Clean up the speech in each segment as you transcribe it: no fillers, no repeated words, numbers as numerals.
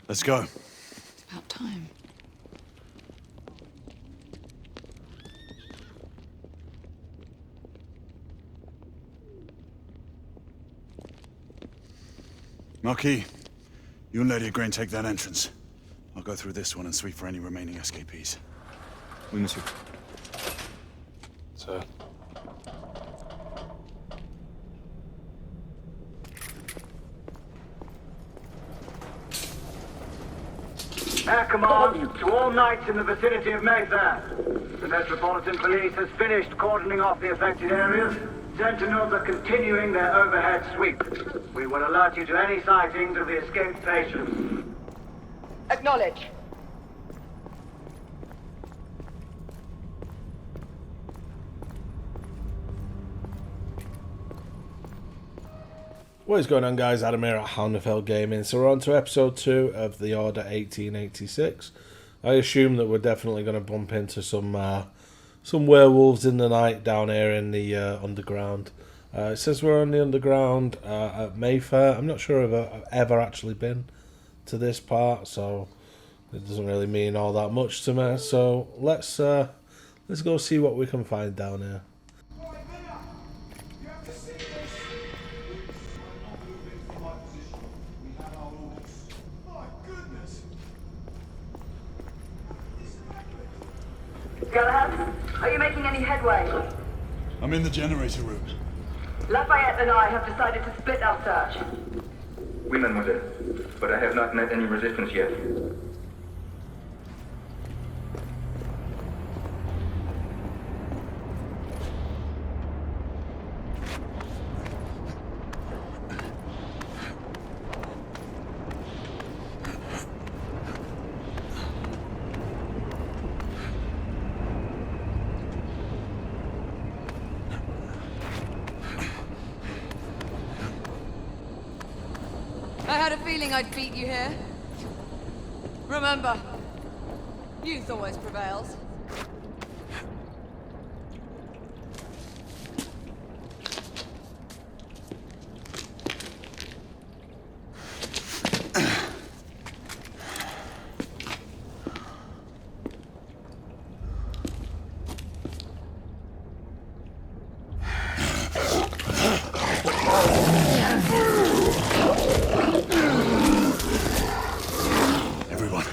Let's go. It's about time. Marquis, you and Lady Grain take that entrance. I'll go through this one and sweep for any remaining escapees. Oui, monsieur. Sir. Air command to all knights in the vicinity of Mayfair. The Metropolitan Police has finished cordoning off the affected areas. Sentinels are continuing their overhead sweep. We will alert you to any sightings of the escaped patients. Acknowledge. What is going on, guys? Adam here at Houndfell Gaming. So we're on to episode 2 of the Order 1886. I assume that we're definitely going to bump into some werewolves in the night down here in the underground. It says we're on the underground at Mayfair. I'm not sure if I've ever actually been to this part, so it doesn't really mean all that much to me. So let's go see what we can find down here. Galahad, are you making any headway? I'm in the generator room. Lafayette and I have decided to split our search. Oui, mademoiselle. But I have not met any resistance yet. I had a feeling I'd beat you here. Remember, youth always prevails. Everyone,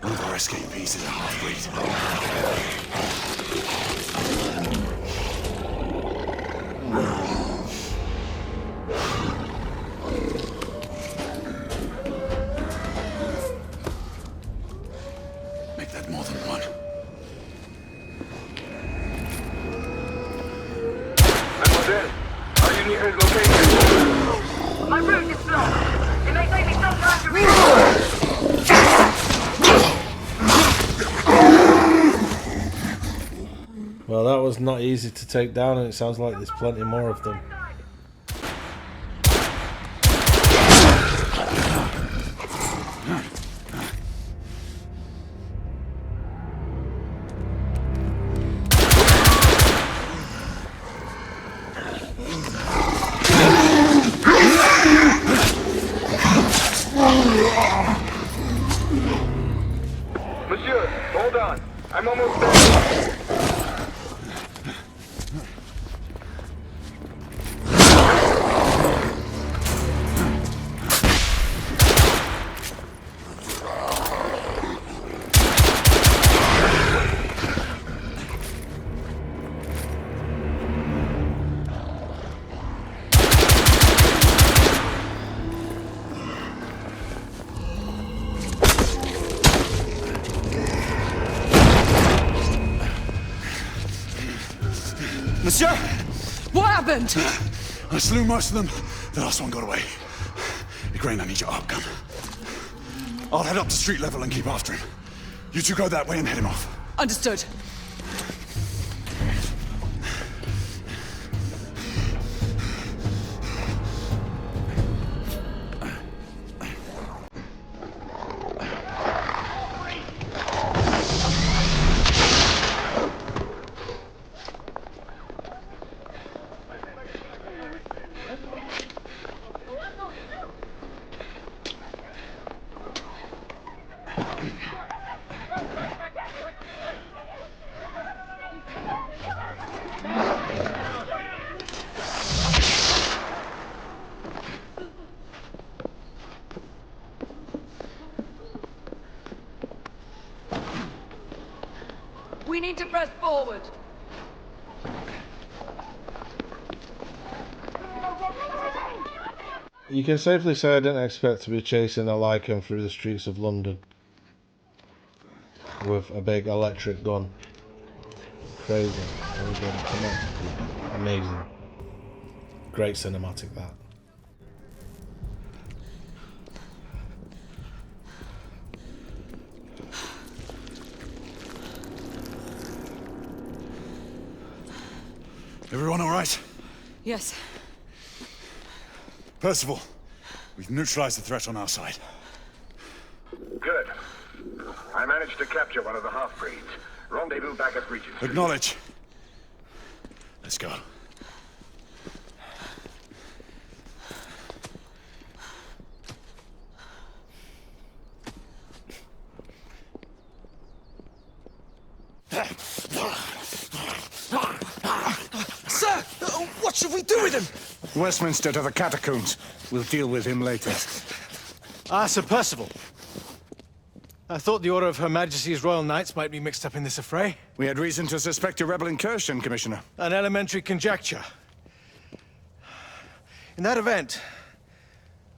one of our escapees is a half-breed. Make that more than one. Mademoiselle, are you near his location? My route is blocked. It may take me some time to reach. Well, that was not easy to take down, and it sounds like there's plenty more of them. Monsieur, hold on. I'm almost there. Monsieur! What happened? I slew most of them. The last one got away. Grain, I need your arc gun. I'll head up to street level and keep after him. You two go that way and head him off. Understood. press forward. You can safely say I didn't expect to be chasing a Lycan through the streets of London with a big electric gun. Crazy. Everybody, come on. Amazing. Great cinematic, that. Everyone all right? Yes. Percival, we've neutralized the threat on our side. Good. I managed to capture one of the half-breeds. Rendezvous back at Regent Street. Acknowledge. Let's go. Sir! What should we do with him? Westminster to the catacombs. We'll deal with him later. Ah, Sir Percival. I thought the Order of Her Majesty's Royal Knights might be mixed up in this affray. We had reason to suspect a rebel incursion, Commissioner. An elementary conjecture. In that event,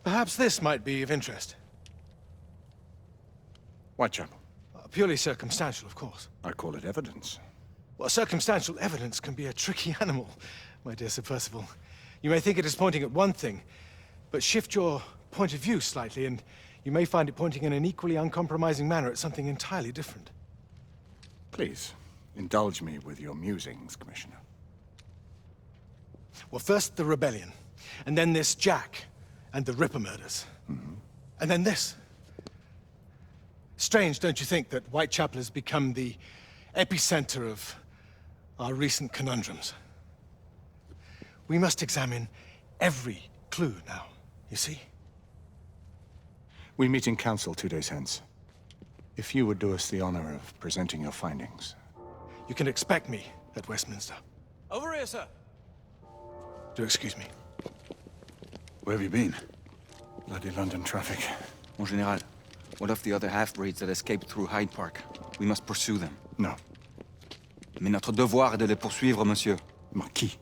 perhaps this might be of interest. Whitechapel. Purely circumstantial, of course. I call it evidence. Well, circumstantial evidence can be a tricky animal, my dear Sir Percival. You may think it is pointing at one thing, but shift your point of view slightly, and you may find it pointing in an equally uncompromising manner at something entirely different. Please, indulge me with your musings, Commissioner. Well, first the rebellion, and then this Jack, and the Ripper murders. And then this. Strange, don't you think, that Whitechapel has become the epicenter of our recent conundrums? We must examine every clue now, you see? We meet in council 2 days hence. If you would do us the honor of presenting your findings. You can expect me at Westminster. Over here, sir. Do excuse me. Where have you been? Bloody London traffic. Mon Général, what of the other half-breeds that escaped through Hyde Park? We must pursue them. No. Mais notre devoir est de les poursuivre, monsieur. Marquis,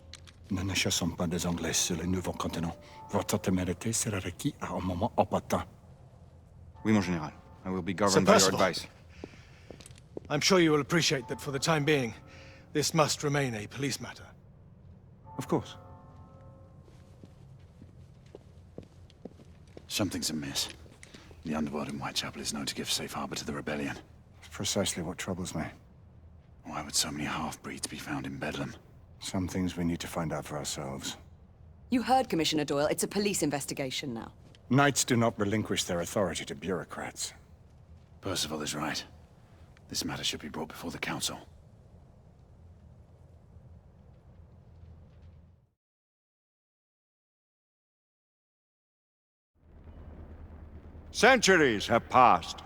nous ne chassons pas des Anglais sur le nouveau continent. Votre témérité sera requis à un moment opportun. Oui, mon Général. I will be governed by your Percival. advice. I'm sure you will appreciate that for the time being, this must remain a police matter. Of course. Something's amiss. The underworld in Whitechapel is known to give safe harbor to the rebellion. It's precisely what troubles me. Why would so many half-breeds be found in Bedlam? Some things we need to find out for ourselves. You heard, Commissioner Doyle. It's a police investigation now. Knights do not relinquish their authority to bureaucrats. Percival is right. This matter should be brought before the council. Centuries have passed,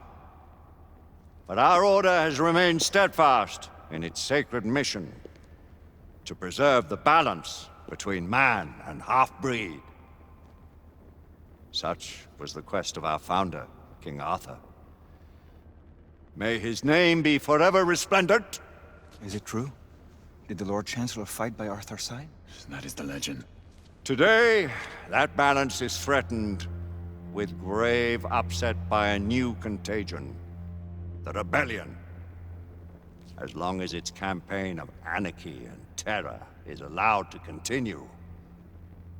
but our order has remained steadfast in its sacred mission to preserve the balance between man and half-breed. Such was the quest of our founder, King Arthur. May his name be forever resplendent. Is it true? Did the Lord Chancellor fight by Arthur's side? That is the legend. Today, that balance is threatened with grave upset by a new contagion, the rebellion. As long as its campaign of anarchy and terror is allowed to continue,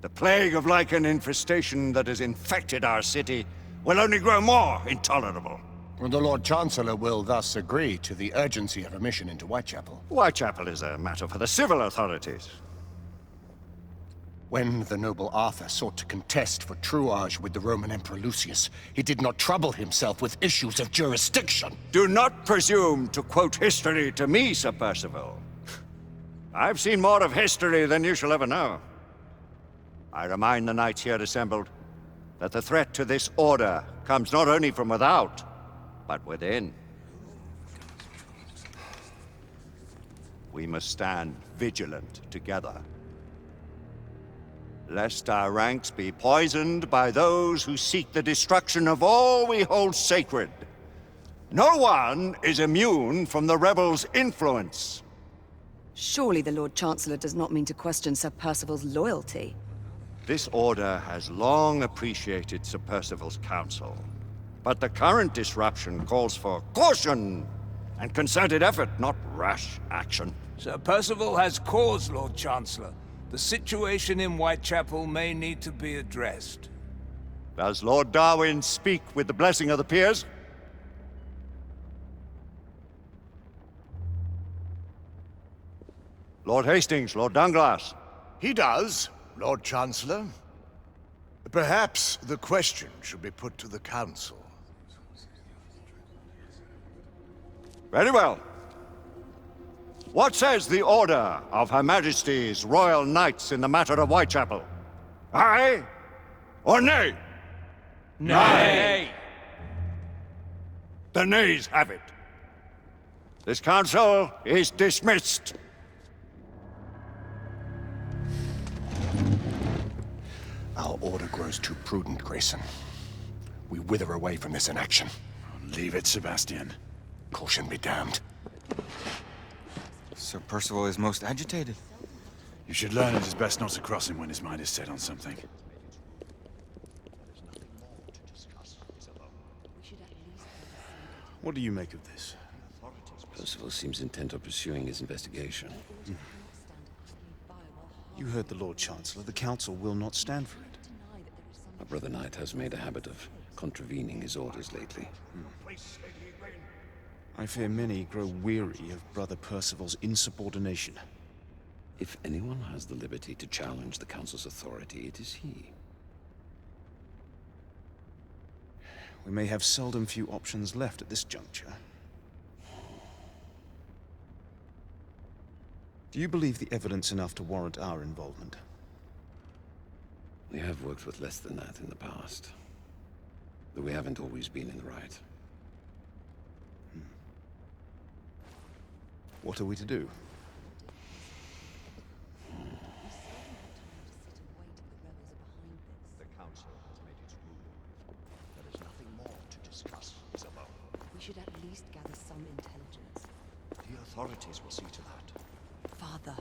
the plague of Lycan infestation that has infected our city will only grow more intolerable. The Lord Chancellor will thus agree to the urgency of a mission into Whitechapel. Whitechapel is a matter for the civil authorities. When the noble Arthur sought to contest for truage with the Roman Emperor Lucius, he did not trouble himself with issues of jurisdiction. Do not presume to quote history to me, Sir Percival. I've seen more of history than you shall ever know. I remind the knights here assembled that the threat to this order comes not only from without, but within. We must stand vigilant together, lest our ranks be poisoned by those who seek the destruction of all we hold sacred. No one is immune from the rebels' influence. Surely the Lord Chancellor does not mean to question Sir Percival's loyalty. This order has long appreciated Sir Percival's counsel. But the current disruption calls for caution and concerted effort, not rash action. Sir Percival has cause, Lord Chancellor. The situation in Whitechapel may need to be addressed. Does Lord Darwin speak with the blessing of the peers? Lord Hastings, Lord Dunglass. He does, Lord Chancellor. Perhaps the question should be put to the Council. Very well. What says the Order of Her Majesty's Royal Knights in the matter of Whitechapel? Aye or nay? Nay! The nays have it. This council is dismissed. Our order grows too prudent, Grayson. We wither away from this inaction. Leave it, Sebastian. Caution be damned. Sir Percival is most agitated. You should learn it is best not to cross him when his mind is set on something. What do you make of this? Percival seems intent on pursuing his investigation. You heard the Lord Chancellor. The Council will not stand for it. My brother Knight has made a habit of contravening his orders lately. I fear many grow weary of Brother Percival's insubordination. If anyone has the liberty to challenge the Council's authority, it is he. We may have seldom few options left at this juncture. Do you believe the evidence enough to warrant our involvement? We have worked with less than that in the past. Though we haven't always been in the right. What are we to do? The Council has made its ruling. There is nothing more to discuss, Isabel. We should at least gather some intelligence. The authorities will see to that. Father,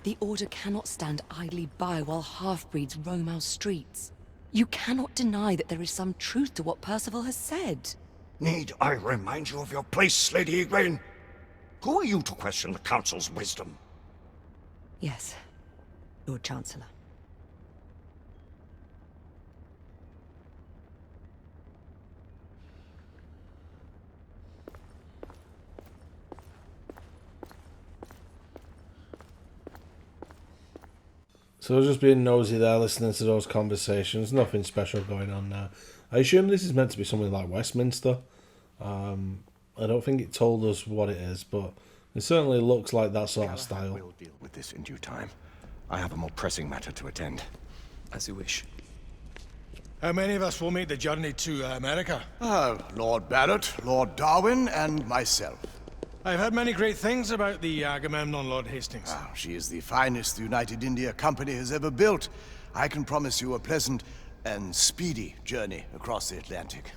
the Order cannot stand idly by while half-breeds roam our streets. You cannot deny that there is some truth to what Percival has said. Need I remind you of your place, Lady Egwene? Who are you to question the Council's wisdom? Yes, Lord Chancellor. So I was just being nosy there, listening to those conversations. Nothing special going on there. I assume this is meant to be something like Westminster. I don't think it told us what it is, but it certainly looks like that sort of style. We'll deal with this in due time. I have a more pressing matter to attend. As you wish. How many of us will make the journey to America? Lord Barrett, Lord Darwin, and myself. I've heard many great things about the Agamemnon, Lord Hastings. She is the finest the United India Company has ever built. I can promise you a pleasant and speedy journey across the Atlantic.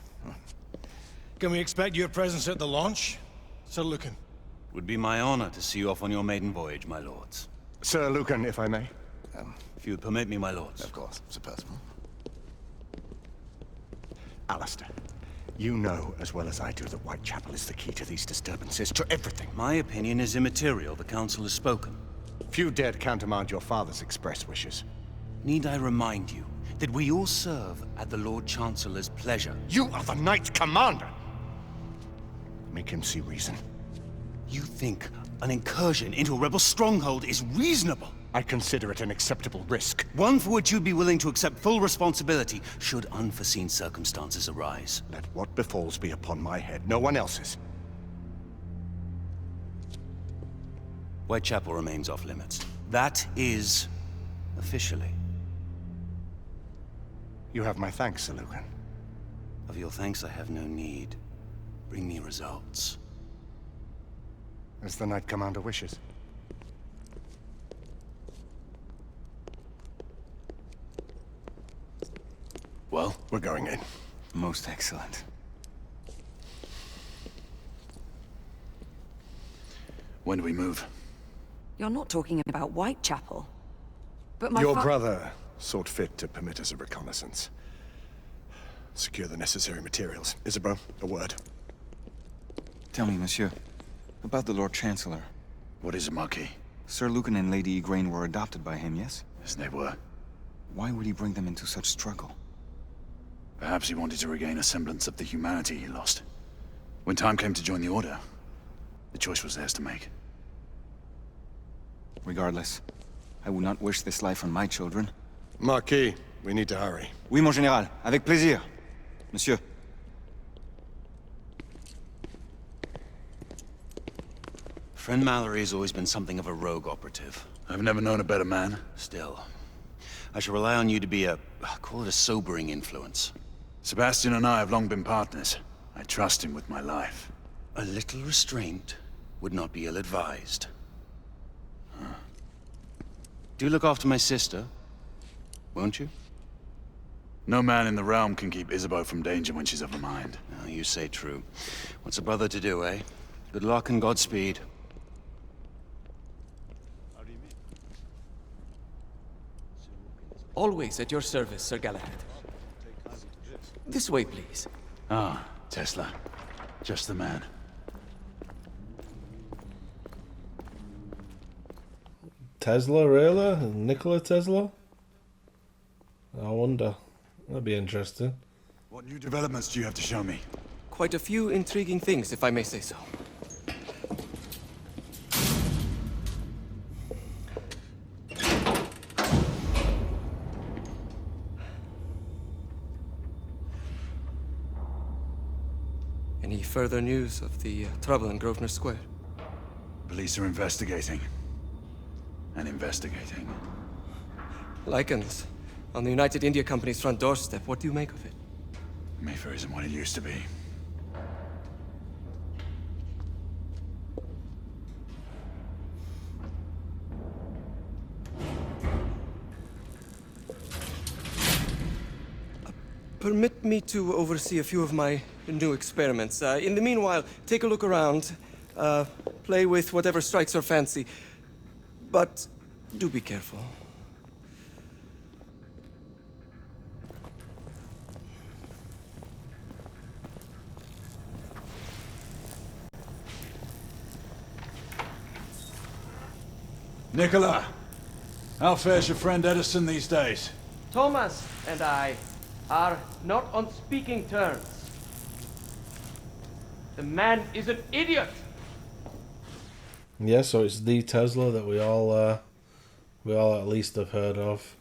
Can we expect your presence at the launch? Sir Lucan. Would be my honor to see you off on your maiden voyage, my lords. Sir Lucan, if I may. If you would permit me, my lords. Of course, Sir Percival. Alistair, you know as well as I do that Whitechapel is the key to these disturbances, to everything. My opinion is immaterial. The Council has spoken. Few dared countermand your father's express wishes. Need I remind you that we all serve at the Lord Chancellor's pleasure? You are the Knight Commander! Make him see reason. You think an incursion into a rebel stronghold is reasonable? I consider it an acceptable risk. One for which you'd be willing to accept full responsibility should unforeseen circumstances arise. Let what befalls be upon my head, no one else's. Whitechapel remains off limits. That is officially. You have my thanks, Sir Lucan. Of your thanks I have no need. Bring me results. As the Knight Commander wishes. Well, we're going in. Most excellent. When do we move? You're not talking about Whitechapel. But my Your brother sought fit to permit us a reconnaissance. Secure the necessary materials. Isabel, a word. Tell me, monsieur, about the Lord Chancellor. What is it, Marquis? Sir Lucan and Lady Igraine were adopted by him, yes? Yes, they were. Why would he bring them into such struggle? Perhaps he wanted to regain a semblance of the humanity he lost. When time came to join the Order, the choice was theirs to make. Regardless, I would not wish this life on my children. Marquis, we need to hurry. Oui, mon général. Avec plaisir. Monsieur. Friend Mallory has always been something of a rogue operative. I've never known a better man. Still, I shall rely on you to be call it a sobering influence. Sebastian and I have long been partners. I trust him with my life. A little restraint would not be ill-advised. Do look after my sister, won't you? No man in the realm can keep Isabeau from danger when she's of a mind. Oh, you say true. What's a brother to do, eh? Good luck and Godspeed. Always at your service, Sir Galahad. This way, please. Ah, Tesla. Just the man. Tesla, really? Nikola Tesla? I wonder. That'd be interesting. What new developments do you have to show me? Quite a few intriguing things, if I may say so. Any further news of the trouble in Grosvenor Square? Police are investigating. And investigating. Lycans. On the United India Company's front doorstep. What do you make of it? Mayfair isn't what it used to be. Permit me to oversee a few of my new experiments. In the meanwhile, take a look around. Play with whatever strikes your fancy. But do be careful. Nicola, how fares your friend Edison these days? Thomas and I are not on speaking terms. The man is an idiot. Yeah, so it's the Tesla that we all at least have heard of.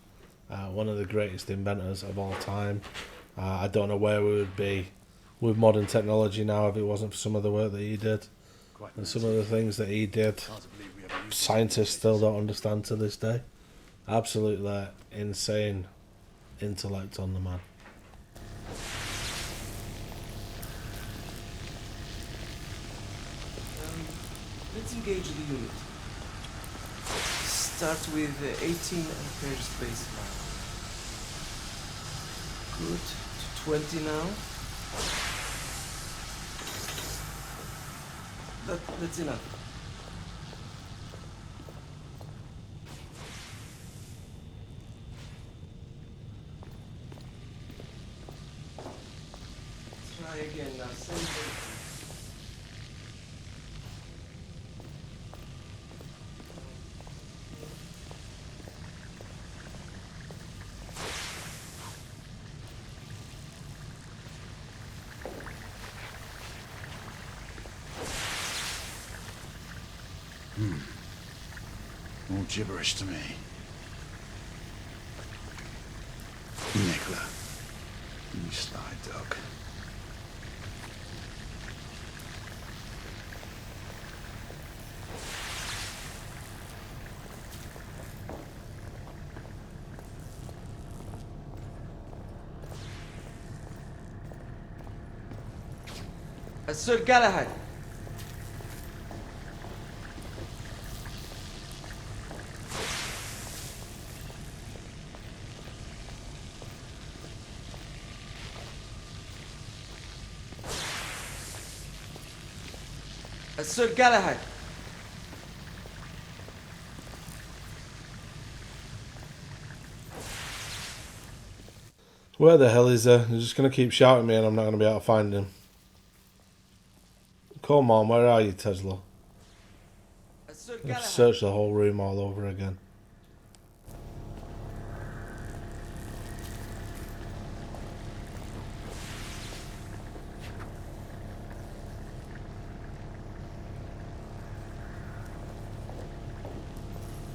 One of the greatest inventors of all time. I don't know where we would be with modern technology now if it wasn't for some of the work that he did. And some of the things that he did, scientists still don't understand to this day. Absolutely insane intellect on the man. Let's engage the unit. Start with 18 amperes baseline. Good. To 20 now. That's enough. Try again now. Same thing. All gibberish to me. Nicola, you sly dog. Sir Galahad. Sir Galahad. Where the hell is he? He's just going to keep shouting at me and I'm not going to be able to find him. Come on, where are you, Tesla? I've searched the whole room all over again.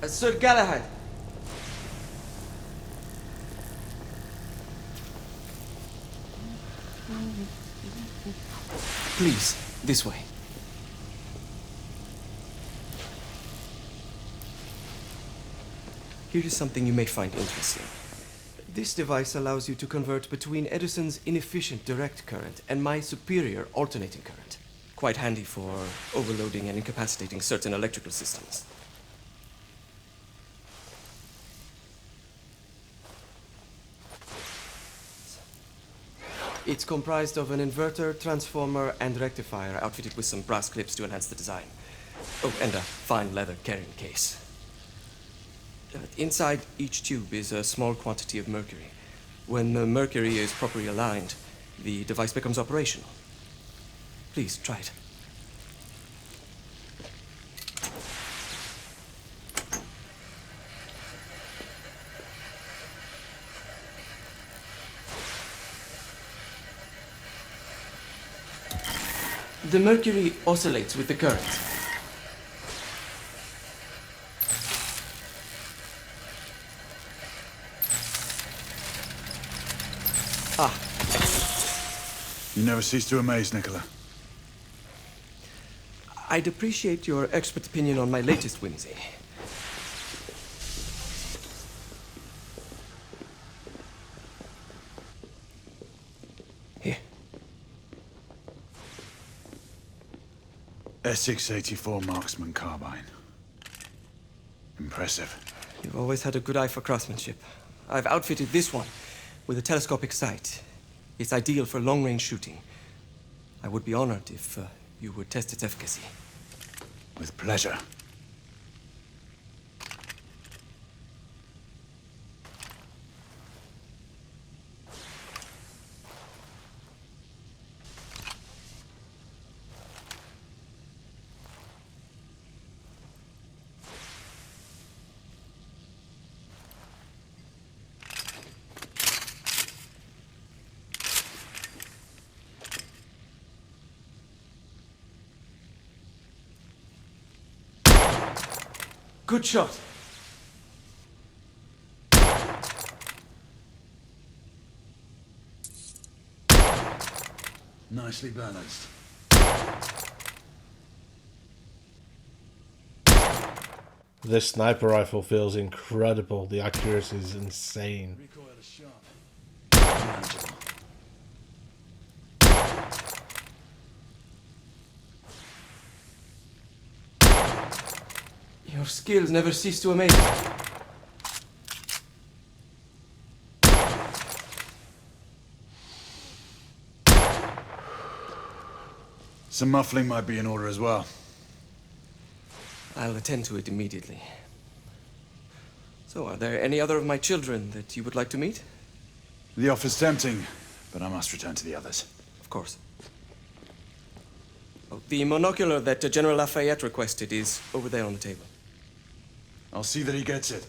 Sir Galahad. Please, this way. Here is something you may find interesting. This device allows you to convert between Edison's inefficient direct current and my superior alternating current. Quite handy for overloading and incapacitating certain electrical systems. It's comprised of an inverter, transformer, and rectifier outfitted with some brass clips to enhance the design. Oh, and a fine leather carrying case. Inside each tube is a small quantity of mercury. When the mercury is properly aligned, the device becomes operational. Please, try it. The mercury oscillates with the current. You never cease to amaze, Nicola. I'd appreciate your expert opinion on my latest whimsy. Here. Essex 84 Marksman Carbine. Impressive. You've always had a good eye for craftsmanship. I've outfitted this one with a telescopic sight. It's ideal for long-range shooting. I would be honored if you would test its efficacy. With pleasure. Good shot. Nicely balanced. This sniper rifle feels incredible. The accuracy is insane. Recoil is sharp. Manageable. Your skills never cease to amaze me. Some muffling might be in order as well. I'll attend to it immediately. So, are there any other of my children that you would like to meet? The offer's tempting, but I must return to the others. Of course. Oh, the monocular that General Lafayette requested is over there on the table. I'll see that he gets it.